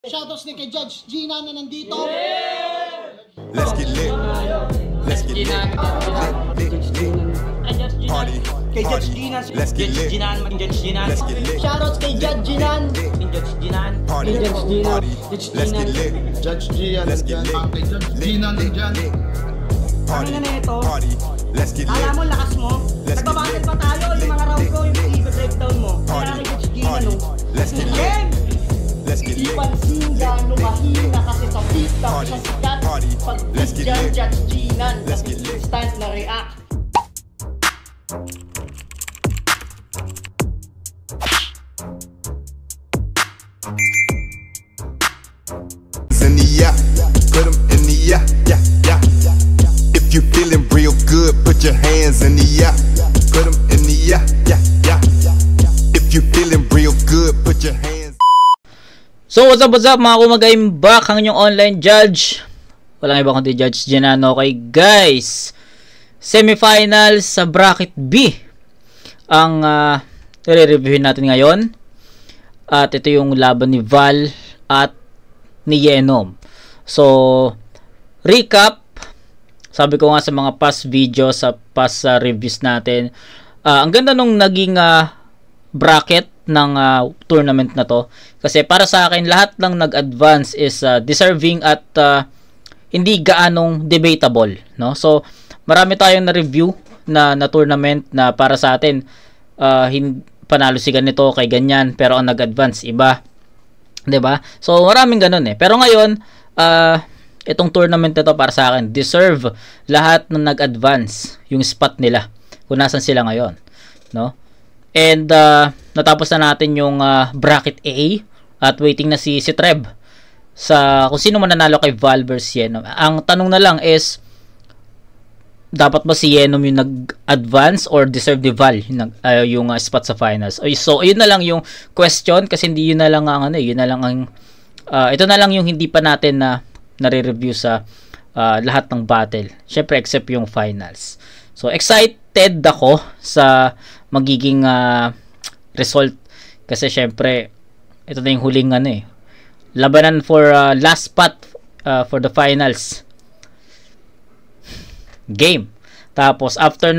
Shoutouts ni kay Judge Gina na nandito. Let's get lit. Let's get lit. Party. Kay Judge Gina. Let's get lit. Let's get lit. Shoutouts kay Judge Gina. Party. Party. Let's get lit. Judge Gian. Let's get lit. Kay Judge Gina nandyan. Party. Ano na ito? Party. Let's get lit. Alam mo, lakas mo. Let's get Nagbabattle lit. pa tayo. Yung mga round ko, yung i-breakdown mo. Party. Kaya kay Judge Gina, Party. no? Let's get lit. Game! Let's get Di lit. pansin gano'ng mahina kasi sa TikTok Party. siya sikat. Party. Pag Let's get dyan lit. Judge Gina, Let's kasi get lit. instant na react. In the yeah, put 'em in the yeah, yeah, yeah. If you feeling real good, put your hands in the yeah, put 'em in the yeah, yeah, yeah. If you feeling real good, put your hands. So what's up mga kumagaim back ang inyong online judge. Walang iba kundi Judge Gianano. Okay guys, semifinals sa bracket B ang i-reviewin natin ngayon. At ito yung laban ni Val at ni Yenom. So recap, sabi ko nga sa mga past videos, sa past reviews natin, ang ganda nung naging bracket ng tournament na to, kasi para sa akin lahat ng nag-advance is deserving at hindi gaanong debatable, no? So marami tayong na-review na tournament na para sa atin panalo si ganito kay ganyan, pero ang nag-advance iba, 'di ba? So maraming ganun pero ngayon itong tournament na to para sa akin deserve lahat ng nag-advance yung spot nila kung nasan sila ngayon, no? And natapos na natin yung bracket A at waiting na si Treb sa kung sino man nanalo kay Val versus Yenom. Ang tanong na lang is, dapat ba si Yenom yung nag-advance or deserve ni Val yung spot sa finals? So yun na lang yung question, kasi hindi yun na lang ang yun na lang ang ito na lang yung hindi pa natin na nare-review sa lahat ng battle. Syempre except yung finals. So excited ako sa magiging result, kasi syempre ito na yung huling labanan for last spot for the finals game. Tapos after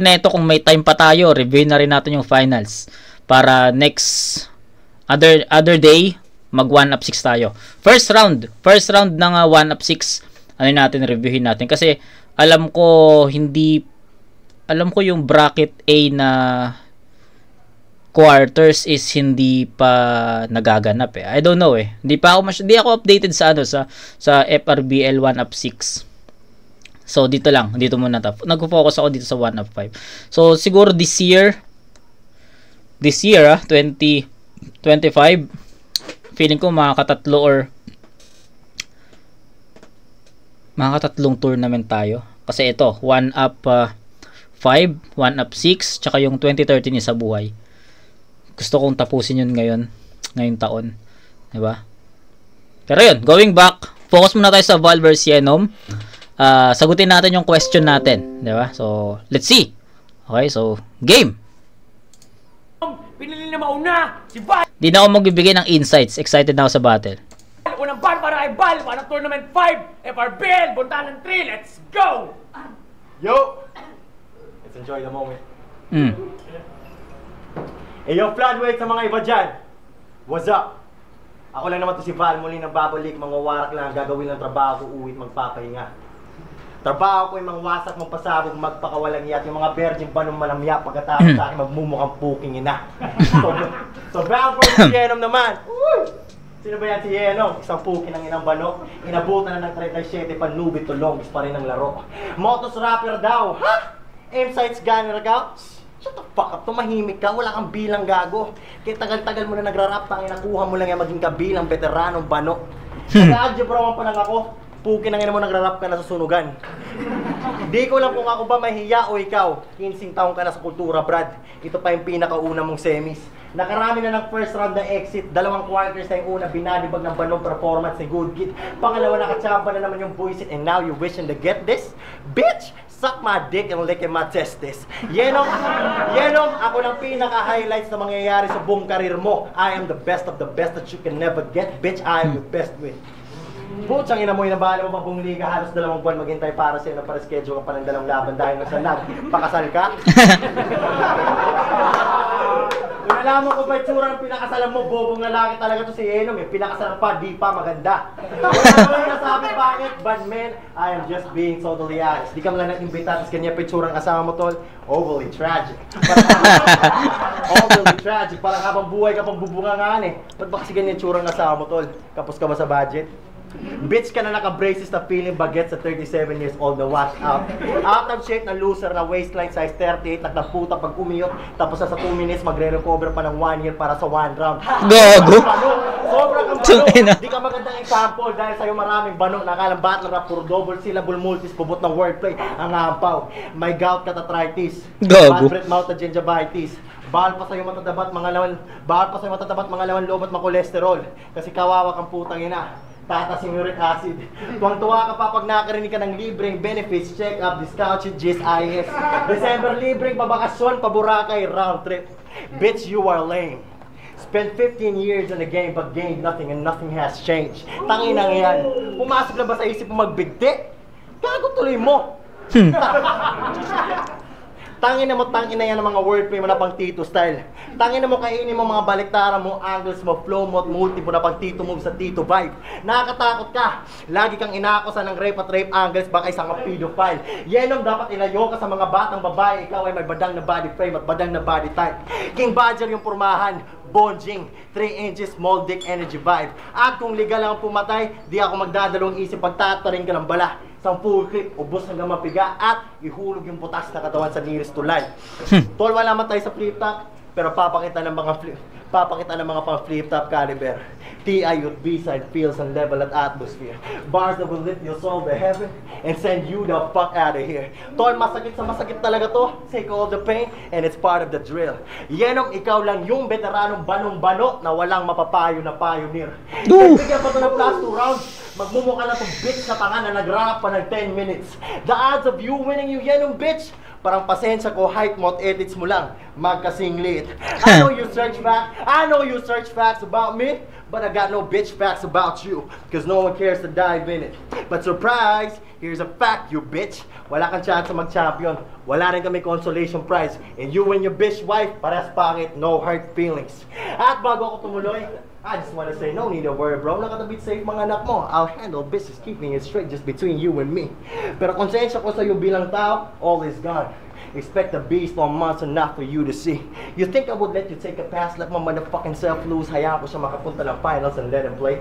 neto, kung may time pa tayo, review na rin natin yung finals para next other day mag 1 up 6 tayo. First round ng 1 up 6 natin, reviewin natin, kasi alam ko yung bracket A na quarters is hindi pa nagaganap I don't know Hindi ako updated sa sa FRBL 1 up 6. So dito muna nagfo-focus ako dito sa 1 up 5. So siguro this year 2025, feeling ko makakatatlong tournament tayo, kasi ito 1 up 5, 1 up 6, tsaka yung 2013 sa buhay. Gusto kong tapusin yun ngayong taon, diba? Pero yun, going back, focus muna tayo sa Val vs Yenom. Sagutin natin yung question natin, diba? So let's see. Okay, so game. Pinili na mauna! Si Val! Di na ako magbibigay ng insights. Excited na ako sa battle. Unang ban para kay Val! Para Tournament 5! FRBL! Buntanan 3! Let's go! Yo! Let's enjoy the moment. Yo, Floodweight sa mga iba dyan. What's up? Ako lang naman to si Val, muli nang babalik, mangwawarak lang, gagawin ng trabaho ko, uwit, magpapahinga. Trabaho ko yung mga wasak, magpasabog, magpakawalang iyat, yung mga virgin ba nung malamya, pagkatapos sa akin magmumukhang puking ina. So bound for si Yenom naman. Sino ba yan si Yenom? Isang pukin ng inang bano. Inabutan na ng 37, panlubit to long, pa rin ang laro. Motos rapper daw. Ha? Aim sights gunner ka? Shut the fuck up, tumahimik ka, wala kang bilang gago. Kaya tagal-tagal mo na nagra-rap, tangin, nakuha mo lang yung maging kabilang veteranong bano. Nag-algebra pa lang ako, pukin ang ina mo, nagra-rap ka na sa sunugan. Di ko lang kung ako ba mahiya o ikaw. 15 taong ka na sa kultura, Brad. Ito pa yung pinakauna mong semis. Nakarami na ng first round na exit, 2 quarters na yung una, binadibag ng banong performance ni Good Kid. Pangalawa, nakachamba na naman yung buisit, and now you wishing to get this? Bitch! suck my dick and lick in my testes. Yenong, ako lang pinaka-highlights na mangyayari sa buong karir mo. I am the best of the best that you can never get. Bitch, I am your best with. Putsang ina mo, inabahala mo pa buong liga, halos 2 buwan maghintay para sa'yo na para-schedule ka pa ng 2 laban dahil nasa pakasal ka? Kung nalaman ko ba itsura ng pinakasalan mo, bobong lalaki talaga to si Enom eh. Pinakasalan pa, di pa maganda. Wala naman nasabi bakit, but man, I am just being totally honest. Di ka man lang nag-imbita, tapos kanya pa itsura ng kasama mo tol, overly tragic. Overly tragic, parang habang buhay ka pang bubungangaan eh. Ba't ba kasi ganyan itsura ng kasama mo tol? Kapos ka ba sa budget? Bitch ka na naka-braces na feeling bagets sa 37 years old na washed out. Out of shape na loser na waistline size 38, nagnaputa pag umiyot. Tapos sa 2 minutes magre-recover pa ng 1 year para sa 1 round. Gago. Sobrang ang bano. Di ka magandang example dahil sa'yo maraming bano. Nakalang battle rap, puro double syllable multis, pubot ng wordplay. Ang hampaw. May gout cathartitis. Gago. Bad breath mouth at gingivitis. Bahal pa sa'yo matatabat mga lawan loob at makolesterol. Kasi kawawa kang putang ina. Tatas yung uric acid. Tuwang-tuwa ka pa pag nakarinig ka ng libreng benefits, check-up, discount, GIS, IS. December libreng pabakasyon, paburakay, round trip. Bitch, you are lame. Spent 15 years in the game but gained nothing and nothing has changed. Tanginang yan. Pumasok na ba sa isip mo magbigti? Gago tuloy mo. Tangin na yan ang mga wordplay mo na pang Tito style. Tangin na mo, kainin mo mga baliktaran mo, angles mo, flow mo, at multi mo na pang Tito move sa Tito vibe. Nakakatakot ka. Lagi kang inaakusan ng rape at rape angles, baka isang pedophile. Yenong dapat ilayo ka sa mga batang babae. Ikaw ay may badang na body frame at badang na body type. King Badger yung pormahan. Bonjing, 3 inches, small dick energy vibe. At kung legal lang pumatay, di ako magdadalawang isip pagtatarin ka ng bala. Isang full clip, ubos hanggang mapiga at ihulog yung butas na katawan sa nearest to life. Tol, wala man tayo sa flip top, pero papakita ng mga pang flip top caliber. TI youth B-side feels and level at atmosphere. Bars that will lift your soul to heaven and send you the fuck out of here. Tol, masakit sa masakit talaga to. Take all the pain and it's part of the drill. Yenong ikaw lang yung veteranong banong-bano na walang mapapayo na pioneer. Bigyan pa to ng plus 2 rounds. Magmumukha na tong bitch na tanga na nag-rap pa ng 10 minutes. The odds of you winning you Yenong bitch, parang pasensya ko, height mo at edits mo lang magkasinglit. I know you search facts about me, but I got no bitch facts about you, cause no one cares to dive in it. But surprise, here's a fact, you bitch. Wala kang chance mag-champion. Wala rin kami consolation prize. And you and your bitch wife, parehas pangit, no hurt feelings. At bago ako tumuloy, I just wanna say, no need to worry bro, nakatabit safe mga anak mo. I'll handle business, keeping it straight just between you and me. Pero konsensya ko sa'yo bilang tao, all is gone. Expect a beast or monster not for you to see. You think I would let you take a pass, let my motherfucking self lose, hayaan ko siya makapunta ng finals and let him play?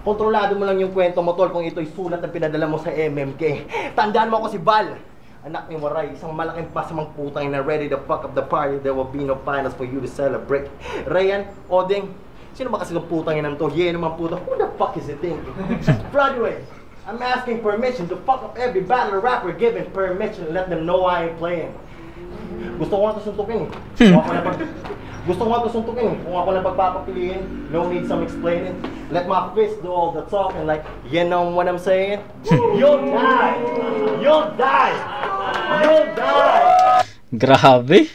Kontrolado mo lang yung kwento mo tol kung ito'y sulat na pinadala mo sa MMK. Tandaan mo ako si Val, anak ni Waray, isang malaking pasamang putang na ready to fuck up the party. There will be no finals for you to celebrate. Ryan, Oding, sino ba kasi ng putang ina to? Yeah naman puta, who the fuck is it thinking? Broadway, I'm asking permission to fuck up every battle rapper, giving permission, let them know I ain't playing. Gusto ko nga ito suntukin eh. Kung ako na pagpapapiliin, no need some explaining. Let my fist do all the talking like, you know what I'm saying? You'll die! You'll die! You'll die! Grabe.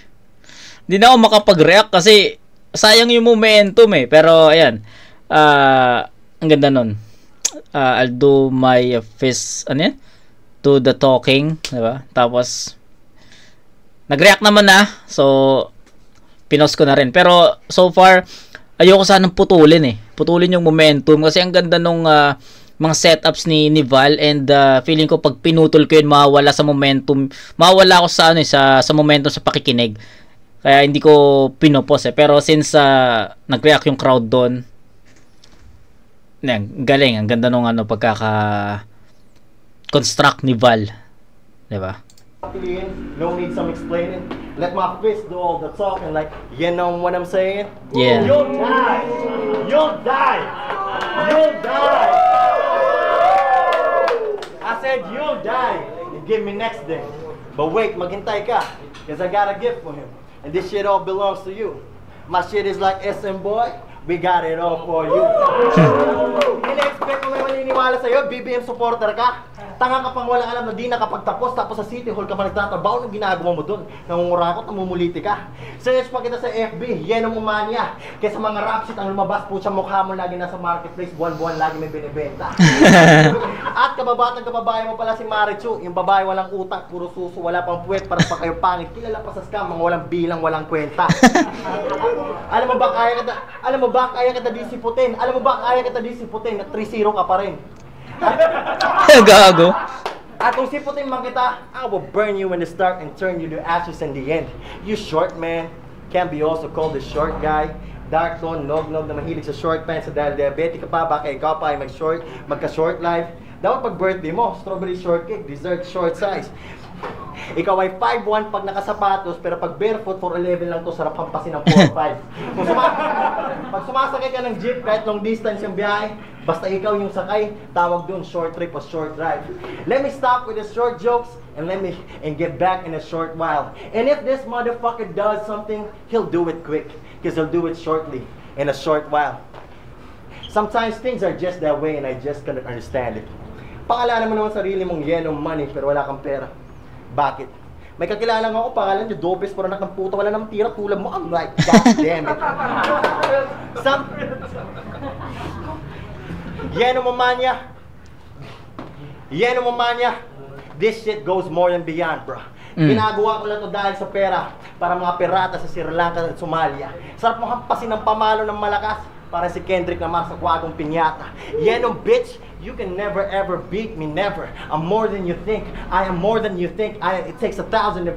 Hindi na ako makapag-react kasi sayang yung momentum eh. Pero ayan, ang ganda nun. I'll do my fist, ano yan? To the talking, diba? Tapos nag-react naman na. So pinost ko na rin. Pero so far ayoko sanang putulin eh. Putulin yung momentum kasi ang ganda nung mga setups ni Val, and feeling ko pag pinutol ko yun mawawala sa momentum. Mawawala ako sa ano sa momentum sa pakikinig. Kaya hindi ko pinopos eh. Pero since nag-react yung crowd doon, galing. Ang ganda nung pagkaka-construct ni Val. Diba? No need some explaining. Let my fist do all the talking like, you know what I'm saying? Yeah. You'll die! You'll die! You'll die! I said you'll die. You give me next day. But wait, maghintay ka. Cause I got a gift for him. And this shit all belongs to you. My shit is like SM boy. We got it all for you. Ina-expect mo may maniniwala sa'yo? BBM supporter ka? Tanga ka pang walang alam na di nakapagtapos, tapos sa City Hall ka pa nagtatrabaho, nung ginagawa mo doon. Nangungurakot, namumuliti ka. Search pa kita sa FB, Yenom Umania. Kaya sa mga rap sheet ang lumabas po siya, mukha mo lagi nasa marketplace, buwan-buwan lagi may binibenta. At kababatang kababae mo pala si Marichu, yung babae walang utak, puro suso, wala pang puwet, para pa kayo pangit. Kilala pa sa scam, mga walang bilang, walang kwenta. Alam mo ba kaya kita disiputin? Alam mo ba kaya kita disiputin? Na 3-0 ka pa rin. Gago. At kung siputin man kita, I will burn you in the start and turn you to ashes in the end. You short man can be also called the short guy. Dark tone, nog-nog na mahilig sa short pants dahil diabetic ka pa, baka ikaw pa ay magka-short life. Dapat pag birthday mo, strawberry shortcake, dessert short size. Ikaw ay 5'1" pag nakasapatos, pero pag barefoot 4'11" lang to, sarap hampasin ng 4'5". Pag sumasakay ka ng jeep, kahit long distance yung biyahe, basta ikaw yung sakay, tawag dun short trip o short drive. Let me stop with the short jokes and get back in a short while. And if this motherfucker does something, he'll do it quick, because he'll do it shortly, in a short while. Sometimes things are just that way and I just cannot understand it. Pakalanan mo naman sarili mong Yenom money pero wala kang pera. Bakit? May kakilala ako, pangalan niya Dobes, pero anak ng puta, wala namang tira, tulad mo. I'm like, god damn it. Yenom Umania. This shit goes more than beyond, bro. Ginagawa ko lang to dahil sa pera, para mga pirata sa Sri Lanka at Somalia. Sarap mo hampasin ng pamalo ng malakas, para si Kendrick naman sa kwagong pinyata. Yenom bitch, you can never ever beat me, never. I'm more than you think. I am more than you think. It takes 1,400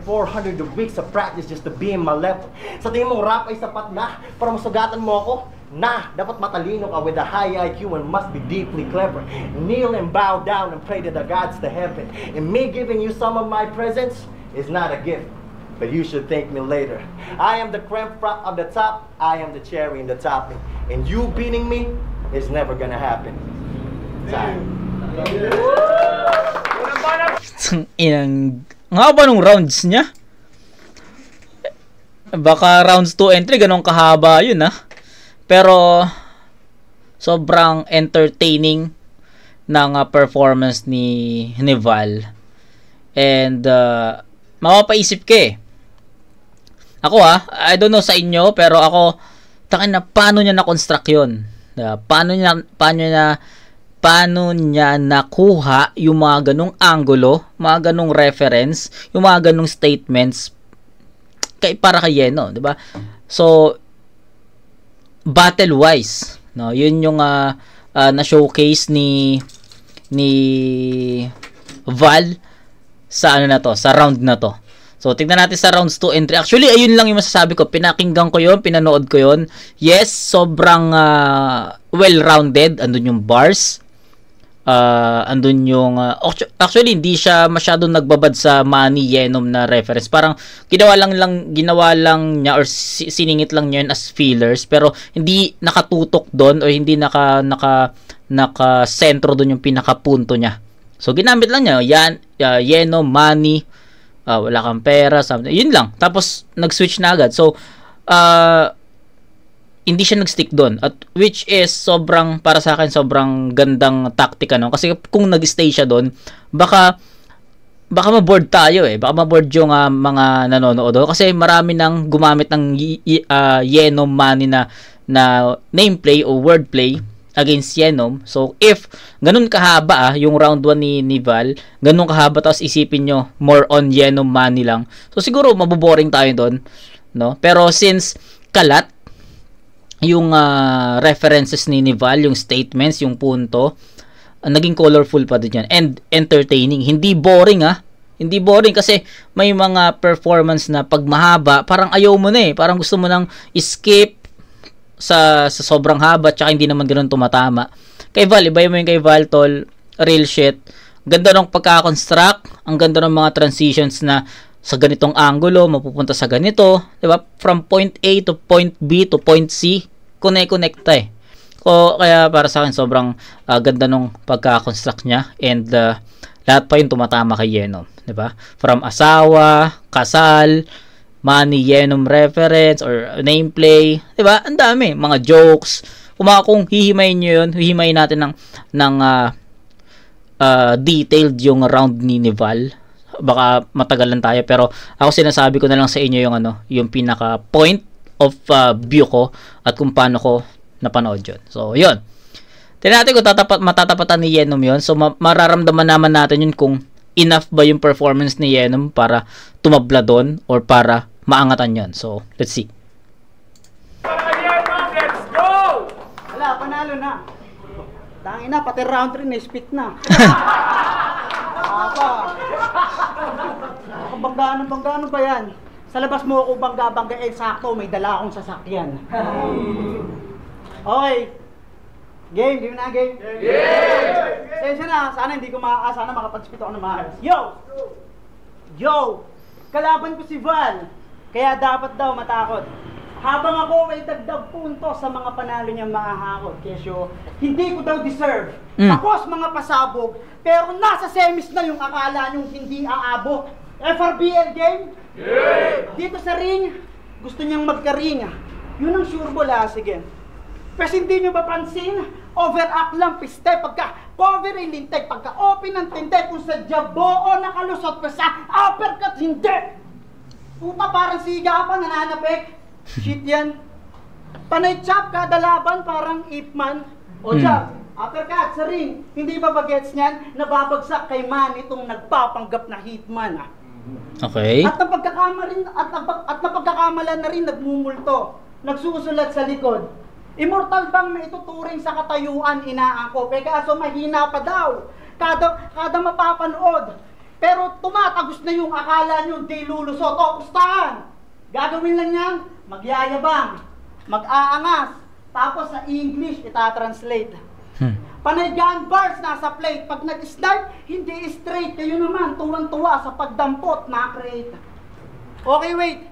weeks of practice just to be in my level. Sa tingin mong rap ay sapat na para masugatan mo ako? Nah, dapat matalino ka with a high IQ and must be deeply clever. Kneel and bow down and pray to the gods to heaven. And me giving you some of my presents is not a gift, but you should thank me later. I am the creme frap of the top. I am the cherry in the topping. And you beating me is never gonna happen. Ang haba nung rounds niya. Baka rounds 2 and 3 ganun kahaba yun Pero sobrang entertaining ng performance ni Val. And mapapaisip ka Ako I don't know sa inyo, pero ako takin na paano niya na-construct yun. Paano niya nakuha yung mga ganong angulo, mga ganong reference, yung mga ganong statements para kay Yeno, 'di ba? So battle wise, yun yung na showcase ni Val sa sa round na to. So, tingnan natin sa rounds 2 and 3. Actually, ayun lang yung masasabi ko. Pinakinggan ko yun, pinanood ko yun. Yes, sobrang well-rounded. Andun yung bars. Andun yung... actually, hindi siya masyadong nagbabad sa Manny Yenom na reference. Parang ginawa lang niya or siningit lang niya yun as fillers. Pero hindi nakatutok doon o hindi nakasentro doon yung pinakapunto niya. So, ginamit lang niya. Yenom, Manny, wala kang pera, something. Yun lang. Tapos, nag-switch na agad. So, hindi siya nag-stick doon. At which is, para sa akin, sobrang gandang taktika, Kasi kung nag-stay siya doon, baka ma-board tayo, Baka ma-board yung mga nanonood. Kasi marami nang gumamit ng Yenom Money na nameplay o wordplay against Yenom. So, if ganun kahaba yung round 1 ni Val, ganun kahaba, tapos isipin nyo, more on Yenom Money lang. So, siguro, maboboring tayo doon, Pero since kalat, yung references ni Val, yung statements, yung punto, naging colorful pa din yan. And entertaining. Hindi boring, Hindi boring kasi may mga performance na pag mahaba, parang ayaw mo na Parang gusto mo nang escape sa sobrang haba, tsaka hindi naman ganoon tumatama. Kay Val, iba mo yung kay Val, tol, real shit. Ganda ng pagka-construct, ang ganda ng mga transitions na sa ganitong angulo, mapupunta sa ganito, diba? From point A to point B to point C, connect-connecta Kaya para sa akin, sobrang ganda ng pagka-construct niya, and lahat pa yung tumatama kay Yenom, diba? From asawa, kasal, Manny Yenom reference or nameplay, 'di ba? Ang dami, mga jokes. Kung hihimayin niyo 'yun, hihimayin natin ng detailed yung round ni Val. Baka matagalan tayo, pero ako sinasabi ko na lang sa inyo yung yung pinaka point of view ko at kung paano ko napanood yun. So, yun. Tingnan natin kung matatapatan ni Yenom yun. So, mararamdaman naman natin yun kung enough ba yung performance ni Yenom para tumabla doon or para maangatan yun. So, let's see. Let's go! Wala, panalo na. Tangina, pati round 3 na-spit na. Apa? Banggaan ba yan? Sa labas mo ako bangga, sakto, may dala akong sasakyan. Okay. Game na, game. Sensya na, sana hindi ko sana makapag-spit ako ng maayos. Yo! Kalaban ko si Val, kaya dapat daw matakot. Habang ako ay dagdag punto sa mga panalo niyang mahahakot, kesyo, hindi ko daw deserve. Tapos mga pasabog, pero nasa semis na yung akala niyong hindi aabot. FRBL game? Dito sa ring, gusto niyang magka-ring. Yun ang sure bola, sige. Pero hindi niyo ba pansin? Overact lang, piste, pagka cover ay lintay, pagka open ang tinte, kung sa jabo o nakalusot pa sa uppercut, hindi! Puta, parang siga pa, nananapik. Shit yan. Panay chop kada laban, parang Ip Man. O jab, uppercut sa ring. Hindi ba bagets niyan? Nababagsak kay Man itong nagpapanggap na hitman. Okay. At napagkakamalan na rin nagmumulto. Nagsusulat sa likod. Immortal bang may ituturing sa katayuan inaangko? Kaso mahina pa daw. Kada mapapanood. Pero tumatagos na yung akala nyo di lulusot. O, pustahan! Gagawin lang yan, magyayabang, mag-aangas, tapos sa English itatranslate. Panay gun bars nasa plate. Pag nag-snipe, hindi straight. Kayo naman, tuwang-tuwa sa pagdampot na create. Okay, wait.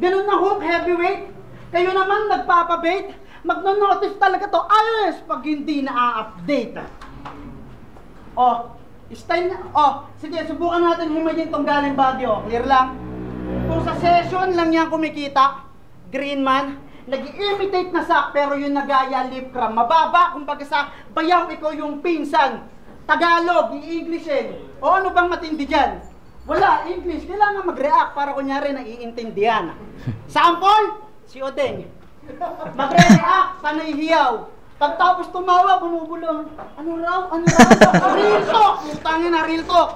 Ganun na hook, heavyweight. Kayo naman nagpapabait. Magno-notice talaga to ayos pag hindi na-update. Style na. Sige, subukan natin himayin tong galing Baguio. Clear lang. Kung sa session lang yan kumikita, Green Man, nag-imitate na sak pero yung nagaya lip cram. Mababa, kumbaga sa bayaw ikaw yung pinsan. Tagalog, i-Englishin. O ano bang matindi dyan? Wala, English. Kailangan mag-react para kunyari naiintindihan. Sample, si Odeng. Magre-react sa nahihiyaw. Pagtapos tumawa, bumubulong. Ano raw? Real talk! Utangin na, real talk!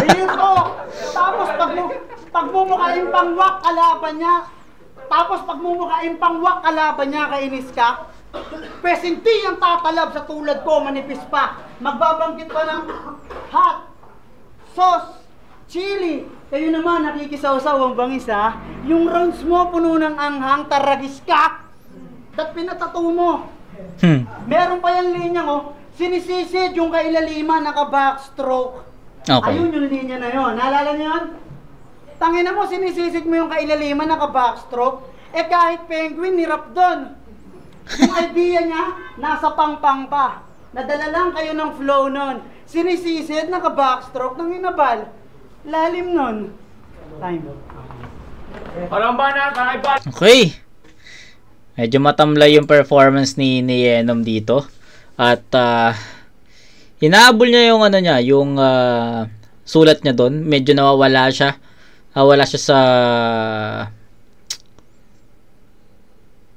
Real talk! Tapos pag mumukhain pang wak kalaban niya, kainis ka, pes hindi ang tatalab sa tulad ko, manipis pa. Magbabanggit pa ng hot, sauce, chili. Kayo naman, nakikisaw-saw ang bangis ha. Yung rounds mo, puno ng anghang, taragis ka. Dat pinatato mo. Meron pa yung linya sinisisid yung kailaliman, naka-backstroke. Okay. Ayun yung linya na yun. Naalala niyo yun? Tangina mo, sinisisid mo yung kailaliman, naka-backstroke. Kahit penguin, nirap doon. Yung idea niya, nasa pangpang pa. Nadala lang kayo ng flow nun. Sinisisid, naka-backstroke ng inabal. Lalim nun. Time. Walang ba na, kakaiba? Okay. Medyo matamlay yung performance ni Yenom dito. At hinahabol niya yung yung sulat niya doon. Medyo nawawala siya. Nawawala siya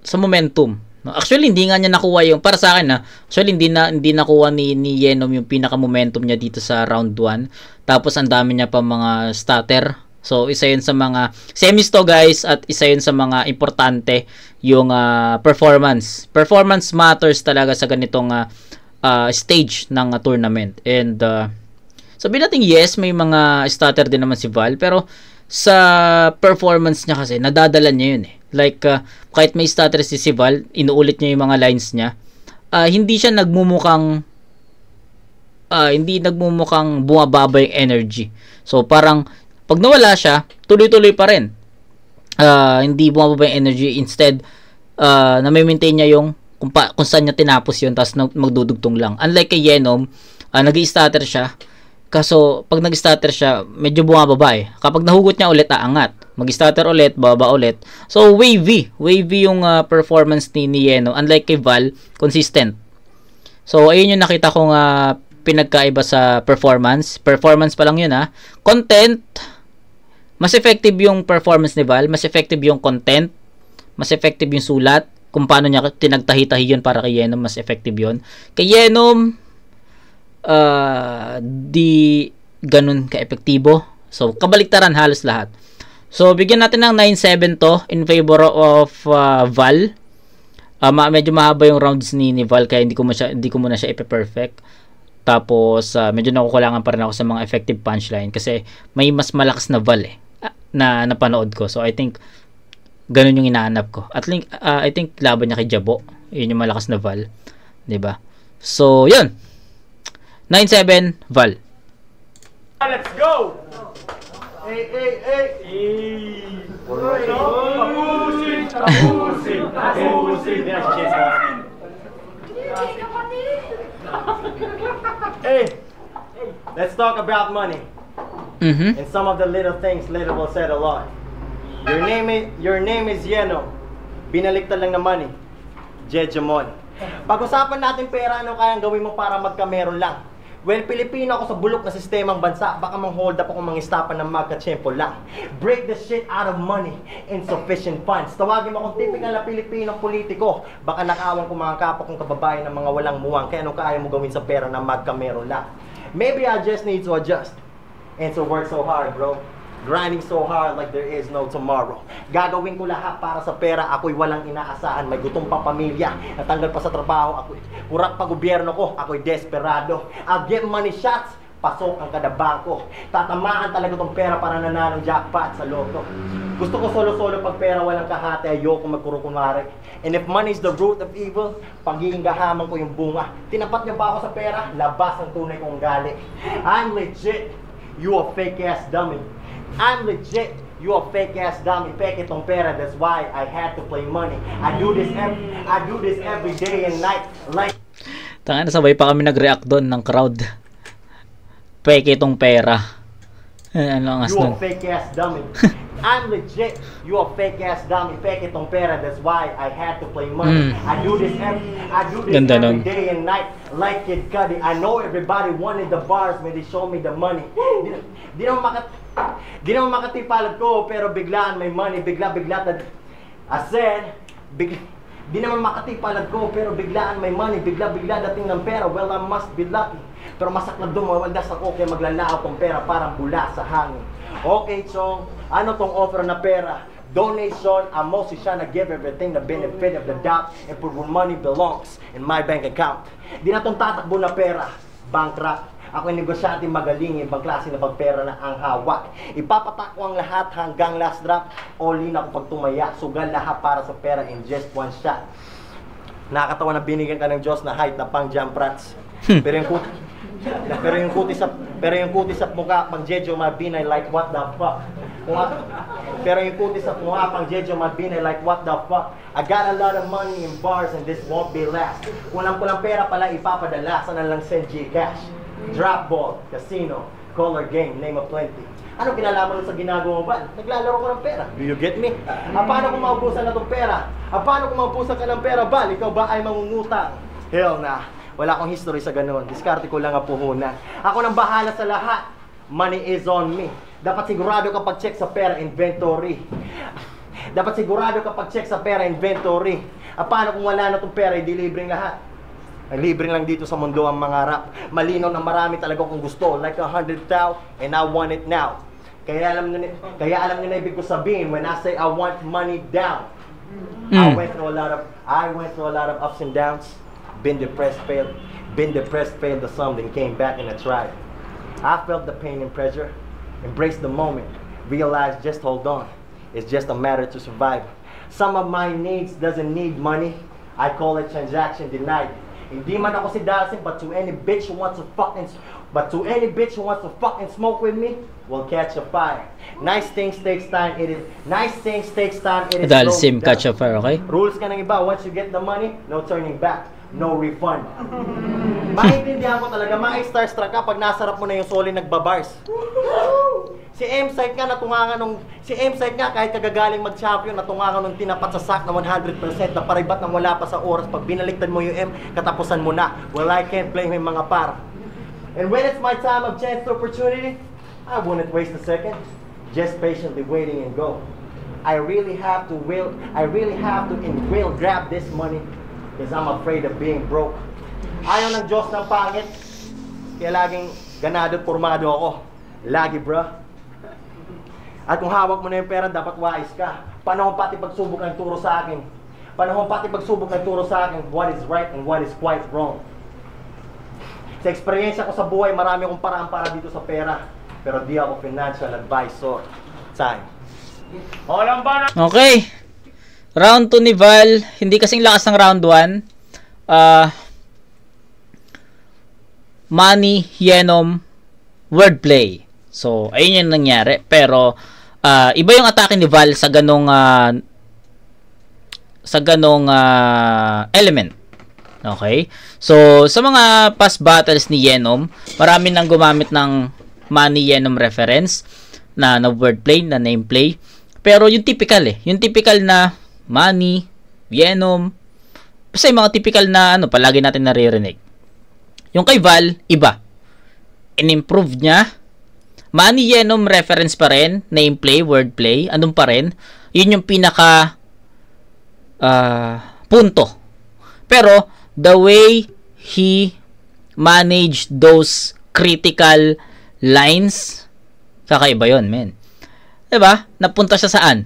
sa momentum. Actually, hindi nga niya nakuha yung, para sa akin actually hindi nakuha ni Yenom yung pinaka-momentum niya dito sa round 1. Tapos ang dami niya pa mga stutter. So, isa yun sa mga semis to guys, at isa yun sa mga importante yung performance. Performance matters talaga sa ganitong stage ng tournament. And sabihin natin yes, may mga stutter din naman si Val, pero sa performance niya kasi, nadadala niya yun eh. Like, kahit may stutter si Val, inuulit niya yung mga lines niya, hindi siya nagmumukhang bumababa yung energy. So, parang pag nawala siya, tuloy-tuloy pa rin. Hindi bumababa yung energy. Instead, na-maintain niya yung kung saan niya tinapos yun, tapos magdudugtong lang. Unlike kay Yenom, nag-i-stutter siya. Kaso, pag nag-stutter siya, medyo bumababa eh. Kapag nahugot niya ulit, aangat. Mag-stutter ulit, bababa ulit. So, wavy. Wavy yung performance ni Yenom. Unlike kay Val, consistent. So, ayun yung nakita kong pinagkaiba sa performance. Performance pa lang yun Content, mas effective yung performance ni Val, mas effective yung content, mas effective yung sulat, kung paano niya tinagtahi-tahi yun para kay Yenom, mas effective yun. Kay Yenom, di ganun ka-epektibo. So, kabaliktaran halos lahat. So, bigyan natin ng 9-7 to in favor of Val. Medyo mahaba yung rounds ni Val kaya hindi ko muna siya ipe-perfect. Tapos, medyo nakukulangan pa rin ako sa mga effective punchline kasi may mas malakas na Val na napanood ko. So, I think ganun yung inaanap ko. I think laban niya kay Jabo. Yun yung malakas na Val. 'Di ba? So, yun. 9-7, Val. Let's go! Hey! Hey, let's talk about money. Mhm. And some of the little things little will said a lot. Your name is Yeno. Binaliktad lang na money. Jejemon. Pag-usapan natin pera, ano kayang gawin mo para magkameron lang? Well, Pilipino ako sa bulok na sistemang bansa. Baka mang-hold up ako mang-istapan ng magka-tsempo lang. Break the shit out of money. Insufficient funds. Tawagin mo akong typical na Pilipinong politiko. Baka nakawang ko mga kapwa kong kababayan ng mga walang muwang. Kaya ano kaya mo gawin sa pera na magkameron lang? Maybe I just need to adjust. And to work so hard, bro. Grinding so hard like there is no tomorrow. Gagawin ko lahat para sa pera. Ako'y walang inaasahan. May gutom pa pamilya. Natanggal pa sa trabaho. Ako'y kurap pa gobyerno ko. Ako'y desperado. I'll get money shots. Pasok ang kada bangko. Tatamaan talaga tong pera para nananong jackpot sa loto. Gusto ko solo-solo pag pera walang kahati. Ayoko magkurukunwari. And if money is the root of evil, pagiging gahaman ko yung bunga. Tinapat niya ba ako sa pera? Labas ang tunay kong gali. I'm legit. You a fake ass dummy. I'm legit. You a fake ass dummy. Peke tong pera. That's why I had to play money. I do this every day and night. Like Tanga na, sabay pa kami nag-react doon ng crowd. Peke itong pera. Ano ang you a asnon? fake ass dummy. I'm legit. You a fake ass dummy. Peke tong pera. That's why I had to play money. I do this Ganda every nun. day and night. Like Kid Cudi. I know everybody wanted the bars when they show me the money. Di naman makatipalad ko, pero biglaan may money, bigla-bigla. I said, di naman makatipalad ko, pero biglaan may money, bigla-bigla dating ng pera. Well, I must be lucky. Pero masaklap dumawaldas ako, kaya maglalao tong pera parang bula sa hangin. Okay, Chong, ano tong offer na pera? Donation, I'm mostly trying to give everything the benefit of the doubt and put where money belongs in my bank account. Di na tong tatakbo na pera, bankrupt. Ako'y negosyante magaling, ibang klase na pagpera na ang hawak. Ipapatak ko ang lahat hanggang last drop. All in ako pag tumaya. Sugal lahat para sa pera in just one shot. Nakakatawa na binigyan ka ng Diyos na height na pang jump rats. Pero yung kutis sa mukha pang Jejo Mabinay like what the fuck. Pero yung kutis sa mukha pang Jejo Mabinay like what the fuck. I got a lot of money in bars and this won't be last. Kulang pera pala ipapadala. Sana lang send Gcash. Drop ball, casino, color game, name of plenty. Ano kinalaman sa ginagawa mo ba? Naglalaro ko ng pera. Do you get me? Paano kung maubusan na itong pera? Paano kung maubusan ka ng pera, Bal? Ikaw ba ay mangungutang? Hell na. Wala akong history sa ganun. Diskarte ko lang ang puhunan. Ako nang bahala sa lahat. Money is on me. Dapat sigurado kapag check sa pera inventory. Dapat sigurado kapag check sa pera inventory. Paano kung wala na itong pera, i-delivering lahat? Ay, libre lang dito sa mundo ang mga rap. Malinaw na marami talaga kung gusto. Like 100 thou, and I want it now. Kaya alam nyo na ibig ko sabihin when I say I want money down. I went through a lot of ups and downs. Been depressed, failed to something, came back and I tried. I felt the pain and pressure. Embraced the moment. Realized just hold on. It's just a matter to survive. Some of my needs doesn't need money. I call it transaction denied. Hindi man ako si Dalsin, but to any bitch who wants to fucking smoke with me, will catch a fire. Nice things takes time. It is Dalsim, catch a fire, okay? Rules ka ng iba. Once you get the money, no turning back. No refund. Maintindihan ko talaga, ma-starstruck ka pag nasarap mo na yung soli nagbabars. Si M-Site nga natungangan nung kahit kagagaling mag-champion natungangan nung tinapat sa sack na 100% na paribat nang wala pa sa oras. Pag binaliktad mo yung M, katapusan mo na. Well, I can't blame him mga par. And when it's my time of chance to opportunity, I wouldn't waste a second. Just patiently waiting and go. I really have to and will grab this money because I'm afraid of being broke. Ayaw ng Diyos ng pangit, kaya laging ganado at pormado ako. Lagi, bruh. At kung hawak mo na yung pera, dapat wise ka. Panahon pati pagsubok ng turo sa akin. What is right and what is quite wrong. Sa eksperyensya ko sa buhay, marami akong paraan para dito sa pera. Pero di ako financial advisor. Time. Okay. Round 2 ni Val. Hindi kasing lakas ng round 1. Money, Yenom, wordplay. So, ayun yung nangyari. Pero, iba yung atake ni Val sa ganong element. Okay? So, sa mga past battles ni Yenom, marami nang gumamit ng Money, Yenom reference na wordplay, na nameplay. Pero yung typical yung typical na Money, Yenom, basta yung mga typical na palagi natin naririnig. Yung kay Val, iba. In-improve niya. Money, Yenom reference pa rin, nameplay, wordplay, andun pa rin. Yun yung pinaka punto. Pero the way he managed those critical lines, kakaiba yun, men. Diba? Napunta siya saan?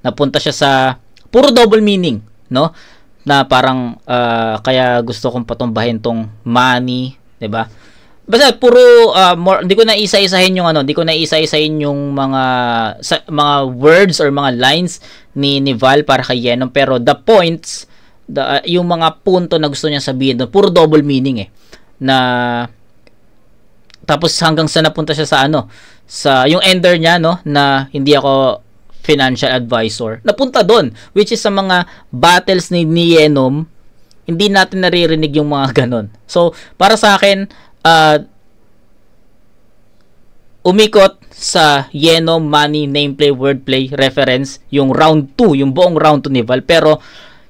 Napunta siya sa puro double meaning, no? Na parang kaya gusto kong patumbahin tong money, diba? Basta puro hindi ko na isa-isahin yung hindi ko na isa-isahin yung mga words or mga lines ni Val para kay Yenom, pero the points, yung mga punto na gusto niya sabihin doon, puro double meaning na tapos hanggang sa napunta siya sa sa yung ender niya na hindi ako financial advisor. Napunta doon, which is sa mga battles ni Yenom, hindi natin naririnig yung mga ganon. So, para sa akin, umikot sa Yenom, Money, nameplay, wordplay, reference, yung round 2, yung buong round 2 ni Val, pero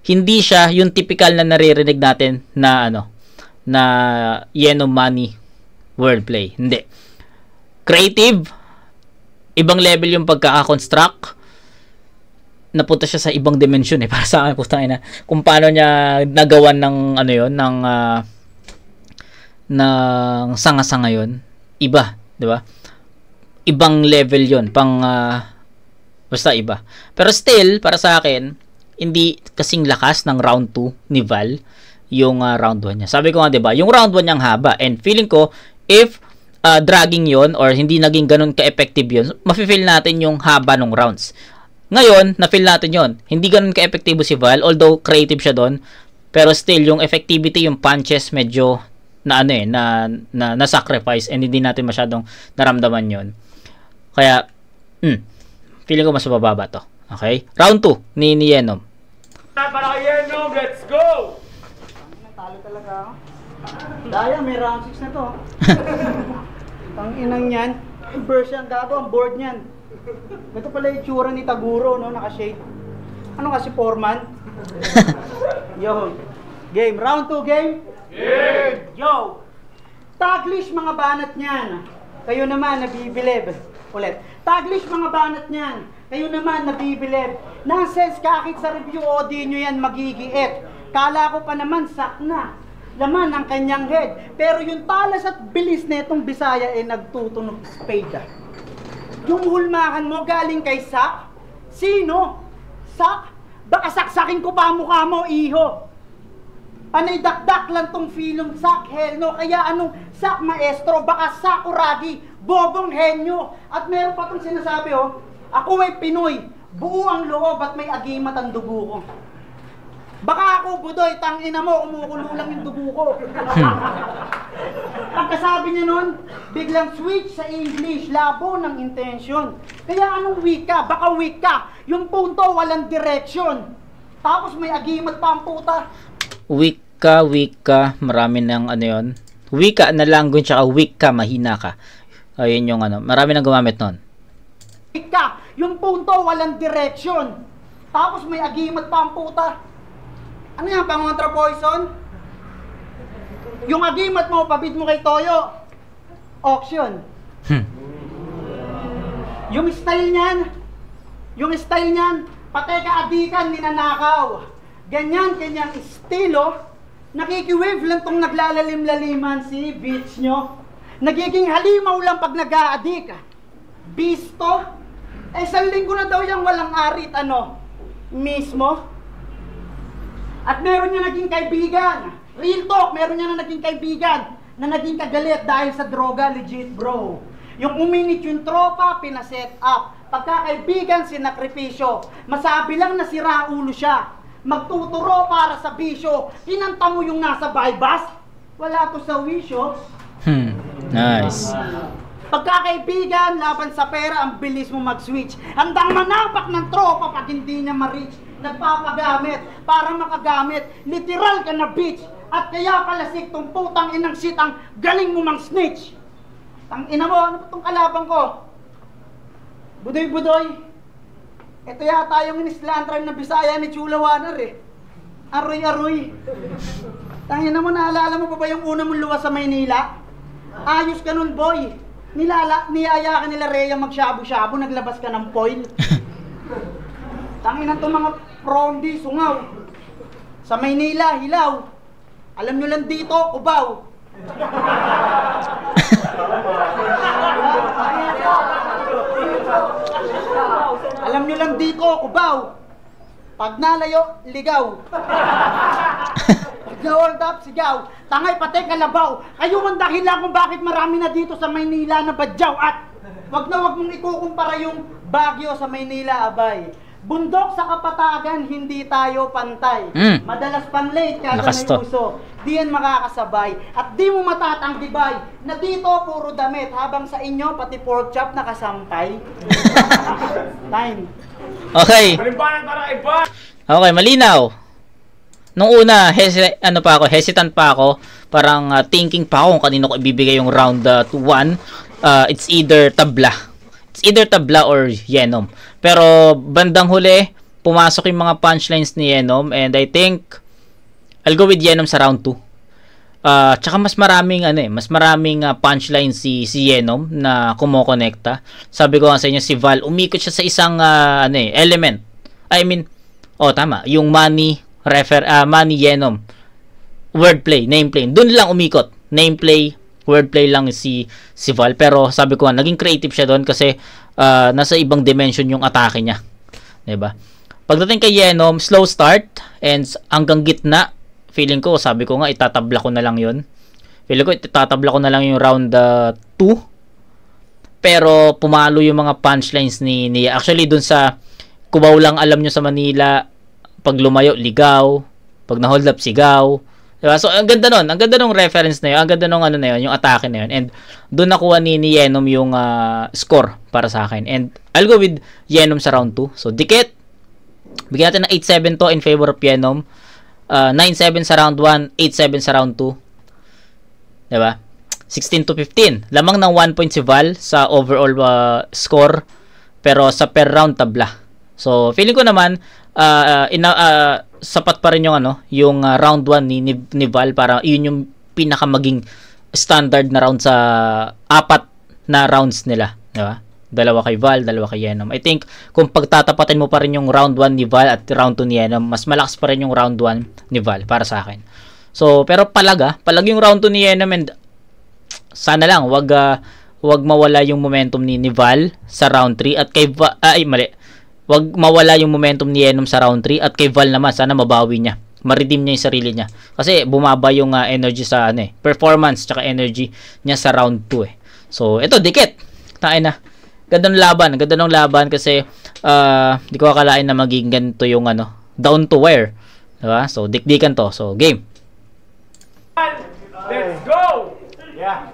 hindi siya yung typical na naririnig natin na na Yenom, Money, wordplay. Hindi. Creative, ibang level yung pagkaka-construct. Napunta siya sa ibang dimension para sa akin, putang ina, kung paano niya nagawan ng ng sanga-sanga yun, iba, di ba? Ibang level yun, basta iba. Pero still, para sa akin, hindi kasing lakas ng round 2 ni Val yung round 1 niya. Sabi ko nga, di ba, yung round 1 niyang haba, and feeling ko, if dragging yon or hindi naging ganun ka-effective yun, mafe-feel natin yung haba ng rounds. Ngayon, na-feel natin yon. Hindi ganun ka-effective si Val, although creative siya doon, pero still, yung effectivity, yung punches, medyo na sacrifice, and hindi natin masyadong naramdaman yon. Kaya, feeling ko mas mababa to. Okay? Round 2 ni Yenom. Para kay Yenom, let's go! Talo talaga ako. Daya, may round 6 na to. Ang inang yan. Burst yan, gago, ang board niyan. Ito pala yung tsura ni Taguro, naka-shade. Ano kasi, foreman? Yo. Game. Round 2, game? Game! Yo. Taglish mga banat niyan. Kayo naman, nabibilib. Ulit. Taglish mga banat niyan. Kayo naman, nabibilib. Nonsense, kahit sa review o di nyo yan magigiit. Kala ko pa naman, sak na. Laman ang kanyang head. Pero yung talas at bilis na itong Bisaya nagtutunog spade. Yung hulmahan mo galing kay Sak? Sino? Sak? Baka saksakin ko pa mukha mo, iho. Panay dakdak lang tong filong Sak, hell no. Kaya anong Sak maestro? Baka Sak uragi, bobong henyo. At meron pa tong sinasabi ako ay Pinoy. Buo ang loob at may agimat ang dugo ko. Baka ako, Budoy, tangina mo, umukulo lang yung dugo ko. Pagkasabi niya nun, biglang switch sa English, labo ng intention. Kaya anong wika? Baka wika. Yung punto, walang direction. Tapos may agimat pa ang puta. Wika, marami ng yun. Wika na language, tsaka wika, mahina ka. Ayun yung ano, marami nang gumamit nun. ka, yung punto walang direction. Tapos may agimat pa ang puta. Ano yan, pangontra poison? Yung agimat mo, pabid mo kay Toyo. Auction. Yung style niyan, pati kaadikan, ninanakaw. Ganyan, kanyang estilo, nakikiwave lang tong naglalalim-laliman si bitch nyo. Nagiging halimaw lang pag nag-aadik. Bisto, isang linggo na daw yung walang arit, mismo. At meron niya naging kaibigan, real talk, meron niya na naging kaibigan na naging kagalit dahil sa droga, legit bro. Yung uminit yung tropa, pinaset up. Pagkakaibigan, sinakripisyo. Masabi lang na sira ulo siya. Magtuturo para sa bisyo. Kinanta mo yung nasa bypass? Wala to sa wisyo. Nice. Pagkakaibigan, laban sa pera, ang bilis mo mag-switch. Handang manapak ng tropa pag hindi niya ma-reach. Nagpapagamit para makagamit. Literal ka na bitch. At kaya palasik tong putang inang shit ang galing mo mang snitch. Tang ina mo, ano ba tong kalaban ko? Budoy-budoy. Ito yata yung inislantra na Bisaya ni Chula Warner eh. Aroy-aroy. Tangina mo, naalala mo pa ba yung una mong luwas sa Maynila? Ayos ka nun, boy. Niyaya ka nila Rhea mag-shabu-shabu, naglabas ka ng foil. Tangina itong mga prondi, sungaw. Sa Maynila, hilaw. Alam nyo lang dito, Cubao. Alam nyo lang dito, Cubao. Pag nalayo, ligaw. Pag na-hold up, sigaw. Tangay, pati kalabaw. Kayo ang dahilan kung bakit marami na dito sa Maynila na badyaw. At wag mong ikukumpara yung Baguio sa Maynila, abay. Bundok sa Kapatagan, hindi tayo pantay. Madalas pan-late kada may uso. Di yan makakasabay. At di mo matatanggibay na dito puro damit. Habang sa inyo, pati pork chop nakasampay. Time. Okay. Okay, malinaw. Nung una, hesitant pa ako. Parang thinking pa ako kung kanino ko ibibigay yung round 1. It's either tabla or Yenom. Pero bandang huli, pumasok yung mga punchlines ni Yenom and I think I'll go with Yenom sa round 2. Tsaka mas maraming punchline si Yenom na kumokonekta. Sabi ko nga sa inyo, si Val umikot siya sa isang element. I mean, tama, yung money Yenom. Wordplay, nameplay. Doon lang umikot. Nameplay, wordplay lang si Val, pero sabi ko nga, naging creative siya doon kasi nasa ibang dimension yung atake niya. 'Di ba? Pagdating kay Yenom, slow start and hanggang gitna, feeling ko, sabi ko nga, itatabla ko na lang 'yon. Feeling ko itatabla ko na lang yung round 2. Pero pumalo yung mga punchlines ni actually doon sa Cubao lang alam nyo sa Manila, pag lumayo ligaw, pag na-hold up sigaw. Diba? So, ang ganda nung reference na yun, ang ganda nung yung atake na yun. And doon nakuha ni Yenom yung score para sa akin. And I'll go with Yenom sa round 2. So, dikit. Bigyan natin ng 8-7 to in favor of Yenom. 9-7 sa round 1, 8-7 sa round 2. Diba? 16-15. Lamang ng 1 point si Val sa overall score. Pero sa per round tabla. So, feeling ko naman, sapat pa rin yung round 1 ni Val para yun yung pinaka maging standard na round sa 4 na rounds nila, di ba? Dalawa kay Val, dalawa kay Yenom. I think kung pagtatapatin mo pa rin yung round 1 ni Val at round 2 ni Yenom, mas malakas pa rin yung round 1 ni Val para sa akin. So, pero palag yung round 2 ni Yenom and sana lang wag mawala yung momentum ni Val sa round 3 at kay wag mawala yung momentum ni Yenom sa round 3 at kay Val naman sana mabawi niya. Ma-redeem niya yung sarili niya. Kasi bumaba yung energy sa performance tsaka energy niya sa round 2 So, ito dikit. Tayo na. Ganda ng laban kasi di ko akalain na maging ganito yung down to wire. Diba? So, dikdikan to. So, game. Let's go! Yeah.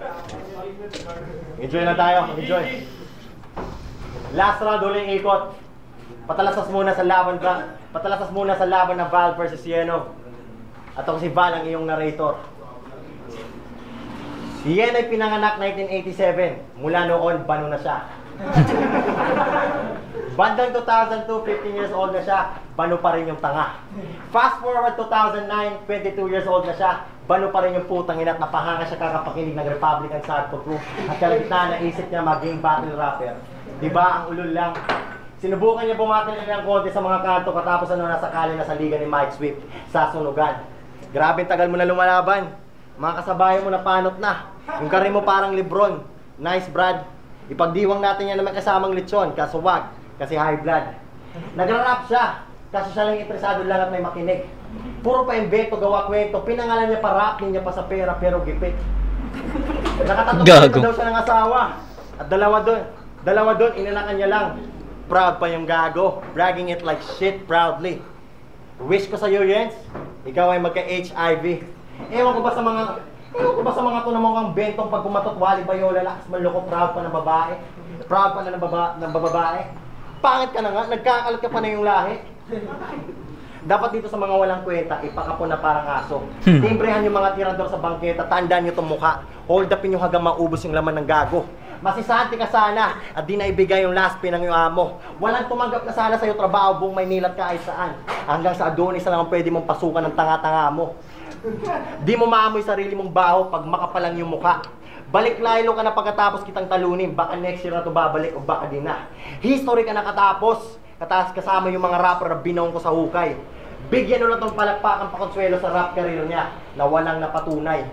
Enjoy na tayo. Enjoy. Last round, huling ikot. Patalasas muna sa laban ng Val versus Yenom. At ako si Val, ang iyong narrator. Si Yan ay pinanganak 1987. Mula noon, bano na siya. Bandang 2002, 15 years old na siya, bano pa rin yung tanga. Fast forward 2009, 22 years old na siya, bano pa rin yung putang ina at napahanga siya kakapakinig ng Republican Hardcore Crew. At kalagitnaan naisip niya maging battle rapper. Diba, ang ulol lang. Sinubukan niya bumatil ng konti sa mga kanto katapos nasakali na sa liga ni Mike Swift sa sunugan. Grabe, tagal mo na lumalaban. Mga kasabayan mo na panot na. Yung karin mo parang Lebron. Nice, Brad. Ipagdiwang natin yan na may kasamang lechon, kaso wag, kasi high blood. Nagra-rap siya, kasi siya lang interesado lang at may makinig. Puro pa imbeto, gawa kwento, pinangalan niya pa rap, niya pa sa pera, pero gipit. Nakatatlong daw siya ng asawa. At dalawa doon, inanakan niya lang. Proud pa yung gago, bragging it like shit proudly. Wish ko sa'yo, Jens, ikaw ay magka-HIV. Ewan ko ba sa mga to na mukhang bentong pag kumatot, wali bayola, lakas manloko, proud pa ng babae. Proud pa na ng babae. Pangit ka na nga, nagkakalat ka pa na yung lahi. Dapat dito sa mga walang kwenta, ipakapon na parang aso. Timbrehan yung mga tirador sa bangketa, tandaan nyo itong mukha. Hold upin nyo hanggang maubos yung laman ng gago. Masisanti ka sana at di na ibigay yung last pin ng iyong amo. Walang tumanggap na sana sa'yo trabaho buong Maynila at kahit saan. Hanggang sa Adonis na lang pwede mong pasukan ng tanga-tanga mo. Di mo maamoy sarili mong baho pag makapalang yung mukha. Balik laylo ka na pagkatapos kitang talunin. Baka next year na to babalik o baka di na. History ka nakatapos. Katas kasama yung mga rapper na binong ko sa hukay. Bigyan mo na tong palakpakan pakonsuelo sa rap career niya na walang napatunay.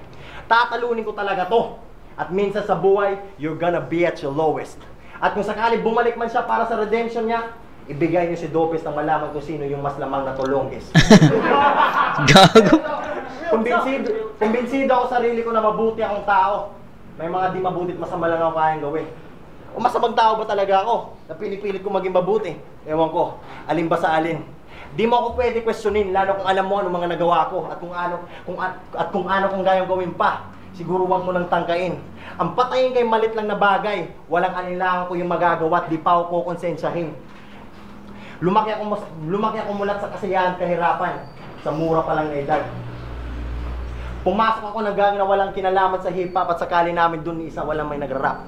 Tatalunin ko talaga to. At minsan sa buhay, you're gonna be at your lowest. At kung sakali bumalik man siya para sa redemption niya, ibigay niyo si Dopes na malaman kung sino yung mas lamang na tulongges. Gago. Kumbinsido ako sarili ko na mabuti akong tao. May mga di mabuti at masama lang ako kayang gawin. O masamang tao ba talaga ako? Na pinipilit ko maging mabuti? Ewan ko, alin ba sa alin? Di mo ako pwede questionin, lalo kung alam mo ano mga nagawa ko at kung ano kung gayong gawin pa. Siguro wag mo nang tangkain. Ang patayin kay malit lang na bagay, walang alinlangan ko yung magagawa at di pa ako konsensyahin. Lumaki ako mulat sa kasiyahan kahirapan, sa mura pa lang na edad. Pumasok ako ng gang na walang kinalaman sa hip-hop at sakali namin dun ni isa walang may nagra-rap.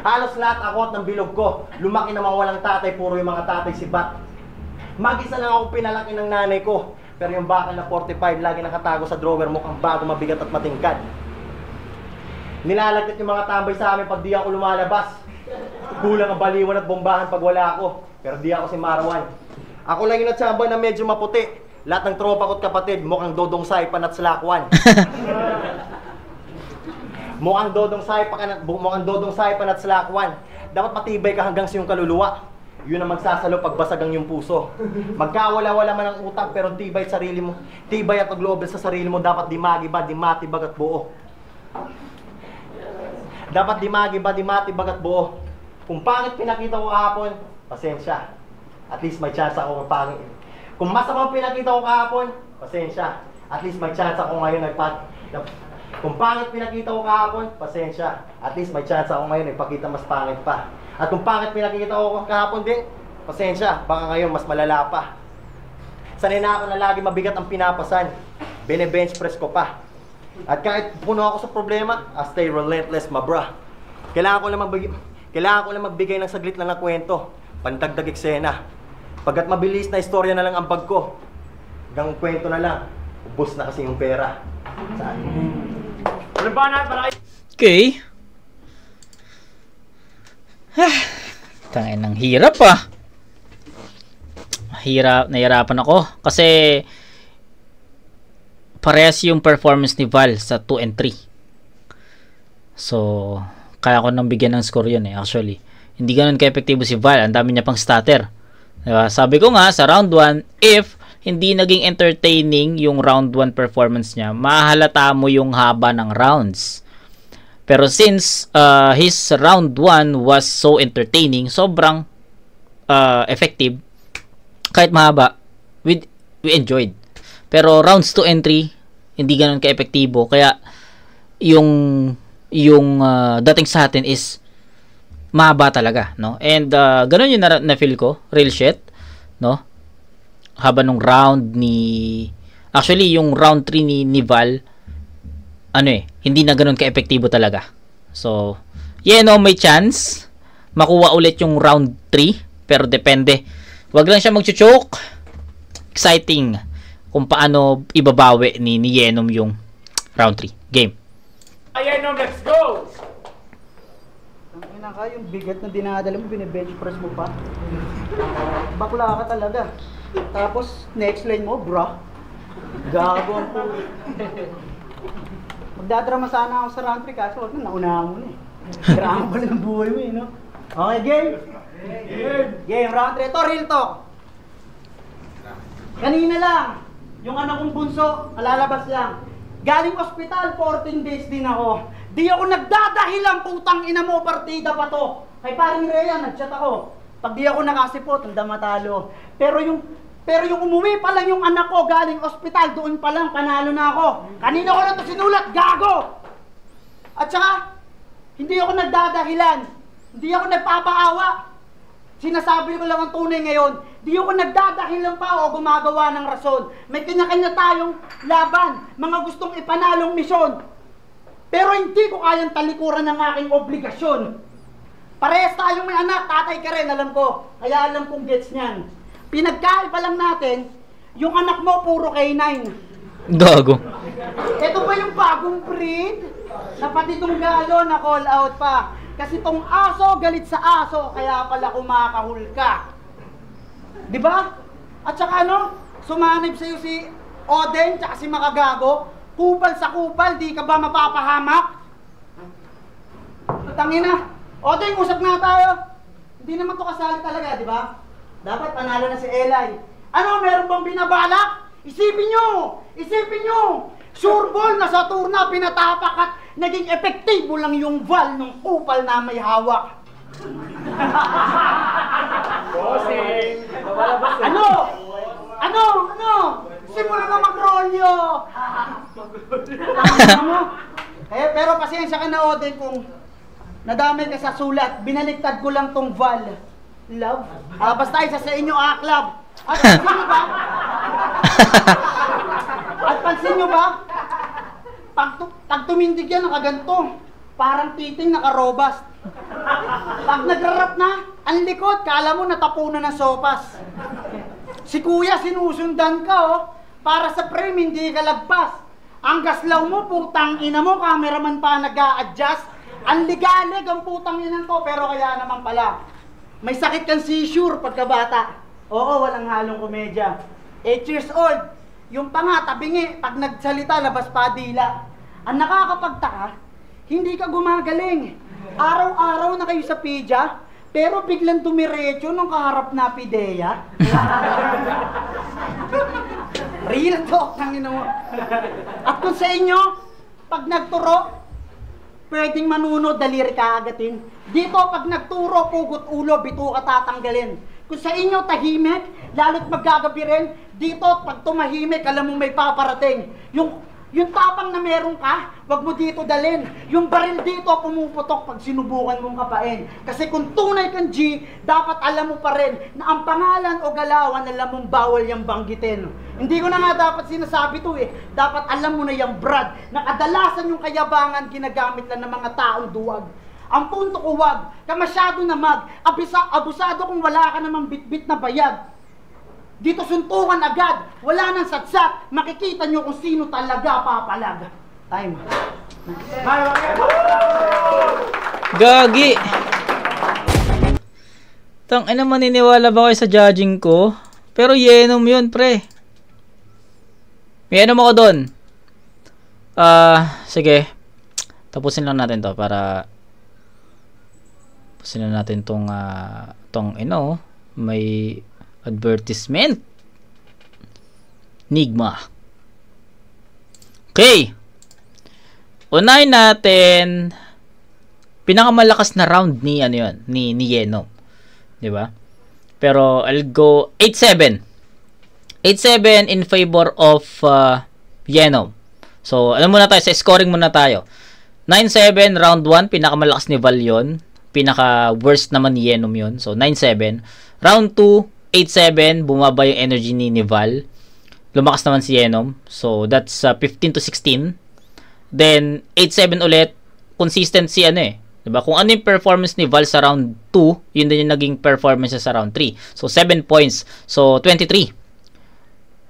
Halos lahat ako at ng bilog ko, lumaki namang walang tatay, puro yung mga tatay sibat. Mag-isa lang ako pinalaki ng nanay ko, pero yung bakal na 45 lagi nakatago sa drawer mo kang bago mabigat at matingkad. Nilalagkat yung mga tambay sa amin pag di ako lumalabas. Kulang ang baliwan at bombahan pag wala ako. Pero di ako si Marwan. Ako lang yung natsaba na medyo maputi. Lahat ng tropa ko't kapatid, mukhang Dodong Saipan at Slakwan. Mukhang Dodong Saipan at Slakwan. Dapat matibay ka hanggang sa iyong kaluluwa. Yun ang magsasalo pag basag ang iyong puso. Magkawala-wala man ang utak pero tibay at sarili mo. Tibay at paglobel sa sarili mo dapat dimagi-ba, dimatibag at buo. Dapat dimagi-ba, dimatibag at buo. Kung pangit pinakita ko kahapon, pasensya. At least may chance ako pangit. Kung masamang pinakita ko kahapon, pasensya. At least may chance ako ngayon Kung pangit pinakita ko kahapon, pasensya. At least may chance ako ngayon ipakita mas pangit pa. At kung pangit pinakita ko kahapon din, pasensya. Baka ngayon mas malala pa. Sanay na ako na lagi mabigat ang pinapasan. Bene-bench press ko pa. At kahit puno ako sa problema, I stay relentless, my bra. Kailangan ko lang magbigay ng saglit lang na kwento. Pantagdag eksena. Pagkat mabilis na istorya na lang ang bag ko. Hanggang kwento na lang. Ubus na kasi yung pera. Saan? Okay. Tangin ng hirap ah. Nahirapan ako. Kasi parehas yung performance ni Val sa 2 and 3. So, kaya ko nang bigyan ng score yun actually. Hindi ganun ka-epektibo si Val. Ang dami niya pang stutter. Diba? Sabi ko nga, sa round 1, if hindi naging entertaining yung round 1 performance niya, mahalata mo yung haba ng rounds. Pero since his round 1 was so entertaining, sobrang effective, kahit mahaba, we enjoyed. Pero rounds 2 and 3, hindi ganun ka-epektibo. Kaya, yung dating sa atin is mahaba talaga, no? And ganun yung na-feel ko, real shit, no? Haba nung round ni... Actually, yung round 3 ni Val, hindi na ganun ka-epektibo talaga. So, may chance makuha ulit yung round 3, pero depende. Wag lang siya mag-choke. Exciting kung paano ibabawi ni Yenom yung round 3. Game. Yenom, let's go! Ang yung bigat na dinadala mo, bine-bench press mo pa. Bakla ka talaga. Tapos, next line mo, bra. Gago ang po. Magdadrama sana ako sa round 3 kaso wag na, naunahan mo na eh. Drama pala ng buhay mo eh, no? Okay, game? Game, round 3. Ito, real talk. Kanina lang, yung anak kong bunso, alalabas lang. Galing ospital, 14 days din ako. Di ako nagdadahilan, putang ina mo, partida pa to. Kay paring Rhea, nag-chat ako. Pag di ako nakasipot, handa matalo. Pero yung umuwi pa lang yung anak ko galing ospital, doon pa lang panalo na ako. Kanina ko lang to sinulat, gago! At saka, hindi ako nagdadahilan. Hindi ako nagpapaawa. Sinasabi ko lang ang tunay ngayon, di ako nagdadahilan pa o gumagawa ng rason. May kanya-kanya tayong laban, mga gustong ipanalong misyon. Pero hindi ko kayang talikuran ng aking obligasyon. Parehas tayong may anak, tatay ka rin, alam ko. Kaya alam kong gets niyan. Pinagkaiba lang natin, yung anak mo puro K9. Gago. Ito ba yung bagong breed? Na pati itong galo na call out pa. Kasi itong aso, galit sa aso, kaya pala kumakahul ka. Diba? At saka sumanib sa'yo si Oden, tsaka si Makagago. Kupal sa kupal, di ka ba mapapahamak? Tangina. Oden, usap nga tayo. Hindi naman to kasali talaga, di ba? Dapat panalo na si Eli. Meron bang binabalak? Isipin nyo! Isipin nyo! Sure ball na sa turna pinatapak at naging epektibo lang yung val ng kupal na may hawak. Bossing! Ano? Simula na mag-rolyo! Pero pasensya ka na, Oden, kung nadamay ka sa sulat. Binaliktad ko lang tong val. Love? Basta isa sa inyo, club. At pansin nyo ba? Pag tumindig yan, nakaganto. Parang titing nakarobas. Pag nagrarap na, ang likod, kala mo natapunan ng sopas. Si kuya, sinusundan ka, para sa frame, hindi ka lagpas. Ang gaslaw mo, putang ina mo, cameraman pa nag-a-adjust. Ang ligalig ang putang ina ko, pero kaya naman pala. May sakit kang seizure pagkabata. Oo, walang halong komedya. 8 years old. Yung panga, tabingi, pag nagsalita, labas pa dila. Ang nakakapagtaka, hindi ka gumagaling. Araw-araw na kayo sa pidya, pero biglang dumiretso nung kaharap na pideya. Real talk, tangina mo. At kung sa inyo, pag nagturo, pwedeng manunod, daliri ka agatin. Dito, pag nagturo, pugot ulo, bito ka tatanggalin. Kung sa inyo tahimik, lalo't maggagabi rin, dito, pag tumahimik, alam mo may paparating. Yung tapang na meron ka, wag mo dito dalhin. Yung baril dito, pumuputok pag sinubukan mong kapain. Kasi kung tunay kang G, dapat alam mo pa rin na ang pangalan o galawan, alam mong bawal yung banggitin. Hindi ko na nga dapat sinasabi to Dapat alam mo na yung Brad, na kadalasan yung kayabangan ginagamit lang ng mga taong duwag. Ang punto ko, wag ka masyado na abusado kung wala ka namang bitbit na bayag. Dito suntukan agad, wala nang satsat, makikita nyo kung sino talaga papalag. Time. Gagi. Ina, maniniwala ba kayo sa judging ko? Pero Yenom yun, pre. May Yenom ako doon. Sige. Tapusin lang natin to para tapusin lang natin tong may advertisement. Nigma. Okay. Unahin natin pinakamalakas na round ni ni Yenom. 'Di ba? Pero I'll go 8-7. 8-7 in favor of Yenom. So, alam muna tayo, sa scoring muna tayo. 9-7 round 1, pinakamalakas ni Val yun. Pinaka-worst naman ni Yenom yun. So, 9-7. Round 2, 8-7, bumaba yung energy ni Val. Lumakas naman si Yenom. So, that's 15-16. Then 8-7 ulit, consistency ano eh. 'Di ba? Kung ano yung performance ni Val sa round 2, yun din yung naging performance sa round 3. So 7 points. So 23.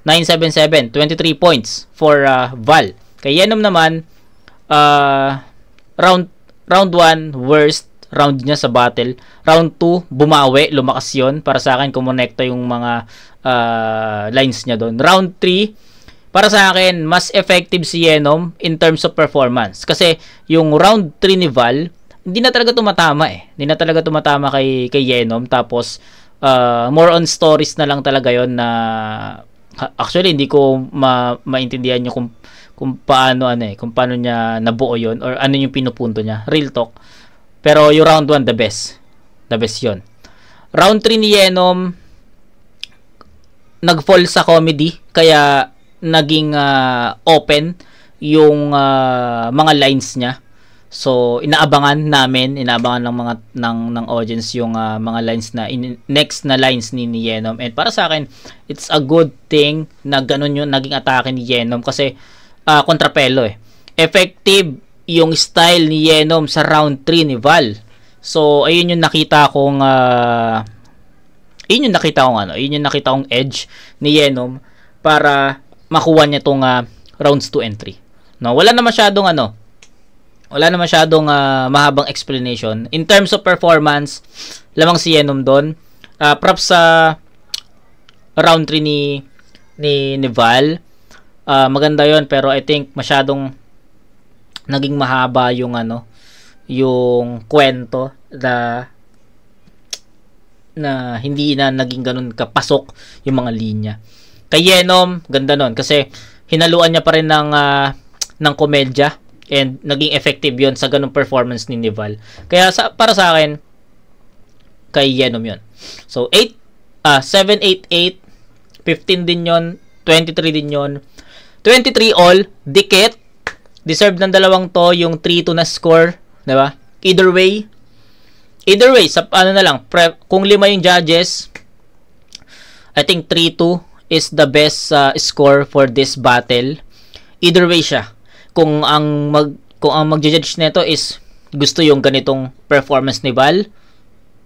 9-7-7, 23 points for Val. Kay Yenom naman, round 1 worst round niya sa battle. Round 2 bumawi, lumakas yon. Para sa akin kumonekta yung mga lines niya doon. Round 3 para sa akin mas effective si Yenom in terms of performance. Kasi yung round 3 ni Val, hindi na talaga tumatama eh. Hindi na talaga tumatama kay Yenom. Tapos more on stories na lang talaga yon na actually hindi ko maintindihan yung kung paano kung paano niya nabuo yon or ano yung pinupunto niya. Real talk. Pero yung round 1 the best. The best yon. Round 3 ni Yenom nag-fall sa comedy kaya naging open yung mga lines niya. So inaabangan ng mga ng audience yung mga lines na next na lines ni Yenom. And para sa akin, it's a good thing na ganun yung naging atake ni Yenom kasi kontrapelo eh. Effective yung style ni Yenom sa round 3 ni Val. So ayun yung nakita kong yun yung nakita kong edge ni Yenom para makuha niya tong rounds 2 and 3. No, wala na masyadong mahabang explanation. In terms of performance, lamang si Yenom doon. Props sa round 3 ni Val. Maganda 'yon pero I think masyadong naging mahaba yung yung kwento na hindi na naging ganun kapasok yung mga linya. Kay Yenom, ganda nun kasi hinaluan niya pa rin ng komedya and naging effective yon sa ganung performance ni Val. Kaya para sa akin kay Yenom yon. So 7, 8, 8, 15 din yon, 23 din yon. 23 all, dikit. Deserve ng dalawang to yung 3-2 na score, 'di ba? Either way, sa ano na lang, kung 5 yung judges, I think 3-2 is the best score for this battle. Either way siya. Kung ang mag-judge nito is gusto yung ganitong performance ni Val,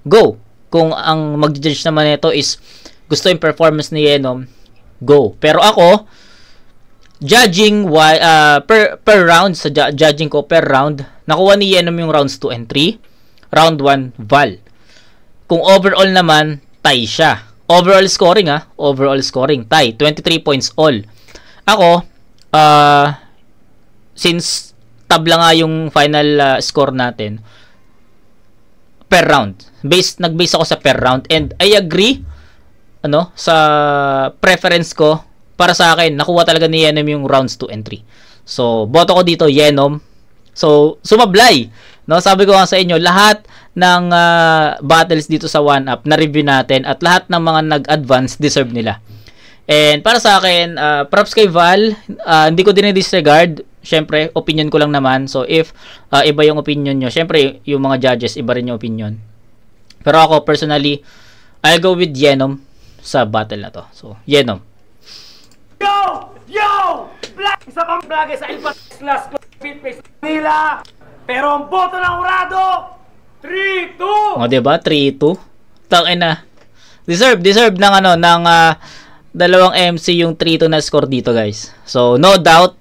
go. Kung ang mag-judge naman nito is gusto yung performance ni Yenom, go. Pero ako, judging per round, sa judging ko per round, nakuha ni Yenom yung rounds 2 and 3. Round 1, Val. Kung overall naman, tie siya. Overall scoring tie. 23 points all. Ako, since tabla nga yung final score natin, per round. Nag-base ako sa per round. And I agree, sa preference ko, para sa akin, nakuha talaga ni Yenom yung rounds 2 and 3. So, boto ko dito, Yenom. So, sumablay. No, sabi ko nga sa inyo, lahat ng battles dito sa 1UP na review natin at lahat ng mga nag-advance deserve nila. And para sa akin, props kay Val, hindi ko din i-disregard. Syempre, opinion ko lang naman. So if iba yung opinion nyo, syempre yung mga judges iba rin yung opinion. Pero ako personally, I'll go with Yenom sa battle na to. So, Yenom. Yo! Black! Isa pang vlog sa Ilpas Last Fitface nila! Pero ang boto ng Urado, 3-2! O, diba? 3-2. Tangin na. Deserve ng dalawang MC yung 3-2 na score dito, guys. So, no doubt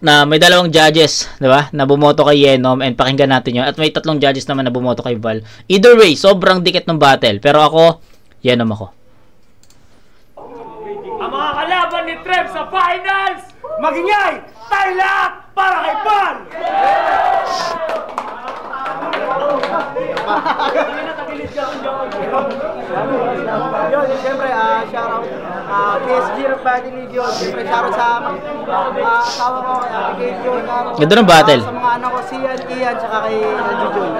na may dalawang judges, diba? Na bumoto kay Yenom and pakinggan natin yun. At may 3 judges naman na bumoto kay Val. Either way, sobrang dikit ng battle. Pero ako, Yenom ako. Ang mga kalaban ni Trev sa finals, magingay, tailak para kay Val! Yun, siyempre, shoutout PSG ng Battle League yun. Siyempre, shoutout sa asawa ko, kay Jun. Ganda ng battle. Sa mga anak ko, si Ian, tsaka kay Jun.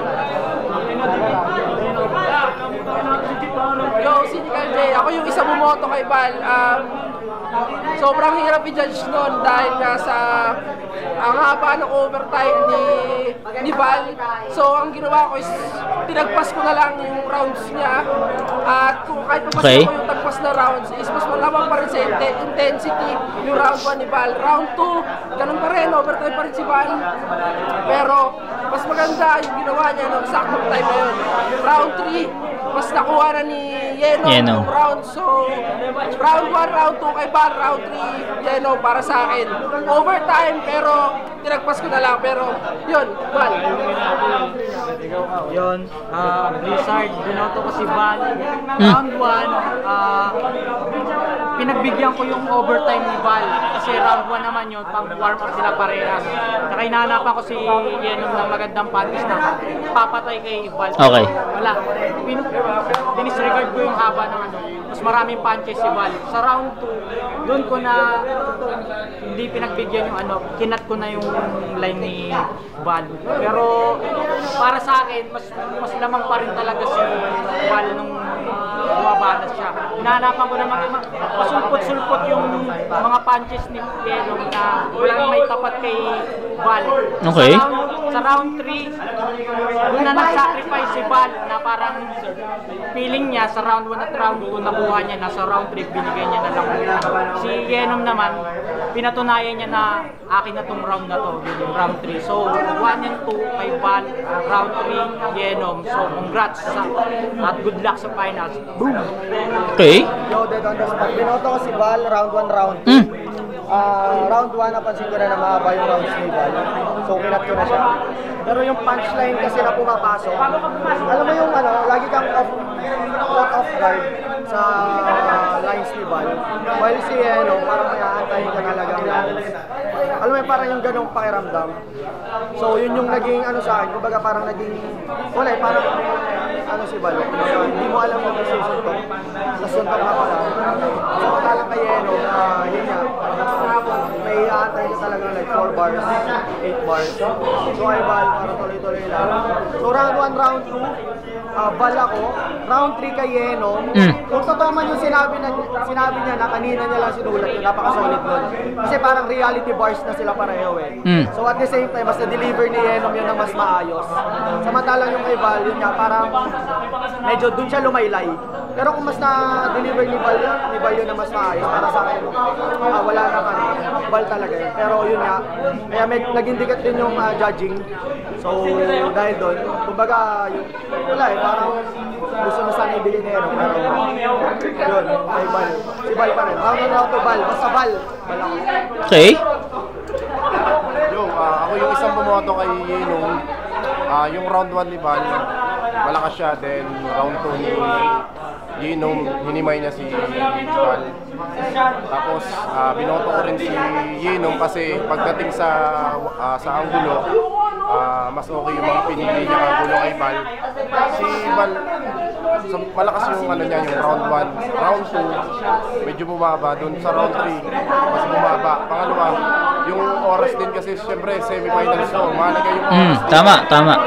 Yo, Cynical J. Ako yung isa bumoto kay Val. Sobrang hirap i-judge nun dahil nga sa ang haba ng overtime ni Val. So, ang ginawa ko is tinagpas ko na lang yung rounds niya. At kung kahit pa ko yung tagpas na rounds, is mas malamang pa rin sa intensity yung round 1 ni Val. Round 2, ganun pa rin. nag-overtime pa rin si Val. Pero mas maganda yung ginawa niya ng saktong time na yun. Round 3, mas nakuha na ni Yenom yung round. So, round 1, round 2 kay Val, round 3, Yenom para sa akin. Overtime, pero tinagpas ko na lang. Pero, yun, Val. Yun, Blizzard, binoto ko si Val. Round 1, pinagbigyan ko yung overtime ni Val. Kasi round 1 naman yun, pang warm up sila parehas. Saka hinahanapan ko si Yenom ng magandang panties na papatay kay Val. Okay. Wala. Dinisregard ko yung haba ng ano. Mas maraming punches si Val. Sa round 2, doon ko na hindi pinagbigyan yung ano, kinat ko na yung line ni Val. Pero para sa akin, mas lamang pa rin talaga si Val nung bumabanas siya. Hinahanapan ko naman masulpot-sulpot yung mga punches ni Yenom na walang may tapat kay Val. Okay. Sa round 3, doon na nag-sacrifice si Val na parang feeling niya sa round 1 at round 2 nabuha niya na sa round 3 binigay niya na lang. Si Yenom naman, pinatunayan niya na akin na tong round na to, yung round 3. So, 1 and 2 kay Val, round 3, Yenom. So, congrats at good luck sa finals. Boom! Okay. Yo, dead on the spot. Binoto ko si Val, round 1, round 2. Round 1, napansin ko na mahaba yung rounds ni Val. So, kinat ko na siya. Pero yung punchline kasi na pumapasok, alam mo yung ano, lagi kang off guard sa lines ni Val. While si parang may aantayin ka talagang lines. Alam mo yung parang yung ganong pakiramdam. So, yun yung naging ano sa akin. Kumbaga parang naging, wala parang ano si Val. Hindi mo alam kung nasusuntok. Nasuntok na pala. So, matalang kay yun nga. May aantayin ka talagang like 4 bars, 8 bars. So, ay Val, para tuloy-tuloy lang. So, round 1, round 2, Val ako. Round 3 kay Yenom. Kung totoo man yung sinabi niya na kanina niya lang sinulat yun, napaka-solid nun. Kasi parang reality bars na sila pareho eh. So at the same time, mas na-deliver ni Yenom yun ng mas maayos. Samantalang yung kay Val, yun nga, parang medyo dun siya lumaylay. Pero kung mas na-deliver ni Val yun na mas maayos, para sa akin, wala na ka, Val talaga yun. Pero yun nga, kaya naging dikat din yung judging. So dahil doon, kumbaga, wala eh, parang gusto na sana ibigay ni Yenom. Pero yun, kay Val. Si Val pa rin. Round to Val, basta Val. Val ako. Okay. Yo, ako yung isang bumoto kay Yenom. Yung round 1 ni Val, malakas siya. Then round 2 ni Yenom, hinimay niya si Val. Tapos binoto ko rin si Yenom kasi pagdating sa anggulo, mas okay yung mga pinili niya anggulo kay Val. Si Val, so, malakas yung ano niya, yung round 1. Round 2, medyo bumaba. Doon sa round 3, mas bumaba. Pangalawa, yung oras din kasi syempre semi-finals to. Mahalaga yung oras. Tama.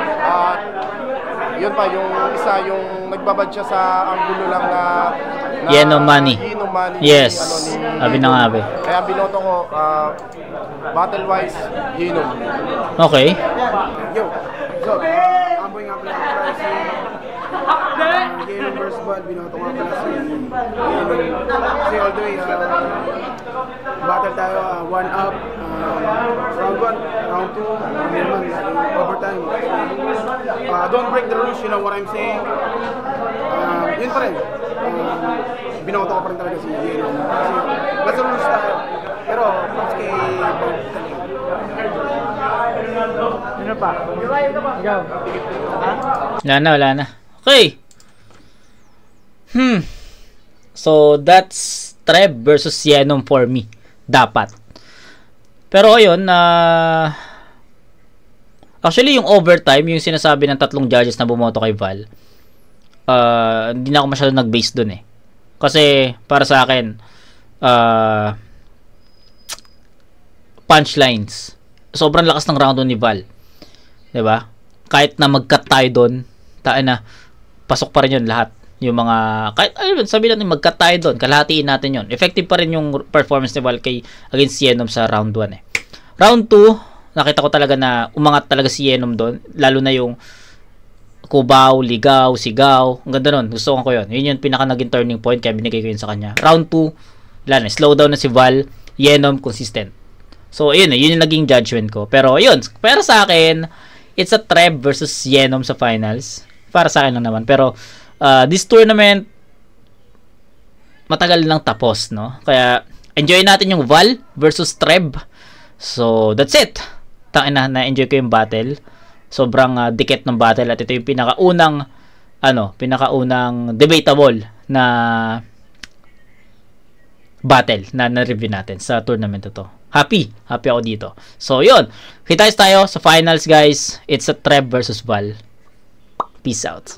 Yun pa, yung isa, yung nagbabad siya sa anggulo lang na Yenom Money. Yes. Sabi na nga, Kaya binoto ko, battle-wise, Yenom. Okay. Yo, so, amboy nga pala si Yenom versus Val, binoto nga pala si Yenom. Kasi all the way, battle tayo, 1 up, round 1, round 2, naman, overtime. Don't break the rules, you know what I'm saying? Yun pa rin. Binoto ko pa rin talaga si Yenom. Kasi nasa rules tayo. Pero, props kay Val. Ano pa? Ikaw. Wala na. Okay. So, that's Trev versus Yenom for me. Dapat. Pero ayun, actually yung overtime, yung sinasabi ng tatlong judges na bumoto kay Val, hindi na ako masyado nag-base dun eh. Kasi, para sa akin, punchlines. Sobrang lakas ng round ni Val. 'Di ba? Kahit na mag-cut tayo doon, pasok pa rin 'yun lahat. Yung mga kahit sabihin natin mag-cut tayo doon, kalahatiin natin 'yon. Effective pa rin yung performance ni Val against Yenom sa round 1 eh. Round 2, nakita ko talaga na umangat talaga si Yenom doon, lalo na yung kubaw, ligaw, sigaw. Ang ganda nun. Gusto ko 'yon. Yun yung pinaka naging turning point kaya binigay ko yun sa kanya. Round 2, wala na, slow down na si Val. Yenom consistent. So, yun yung naging judgment ko. Pero, yun. Pero sa akin, it's a Trev versus Yenom sa finals. Para sa akin lang naman. Pero, this tournament, matagal lang tapos, no? Kaya, enjoy natin yung Val versus Trev. So, that's it. Na-enjoy ko yung battle. Sobrang dikit ng battle. At ito yung pinakaunang debatable na battle na na-review natin sa tournament ito. Happy ako dito. So, yun. Kita tayo sa finals, guys. It's a Trev versus Val. Peace out.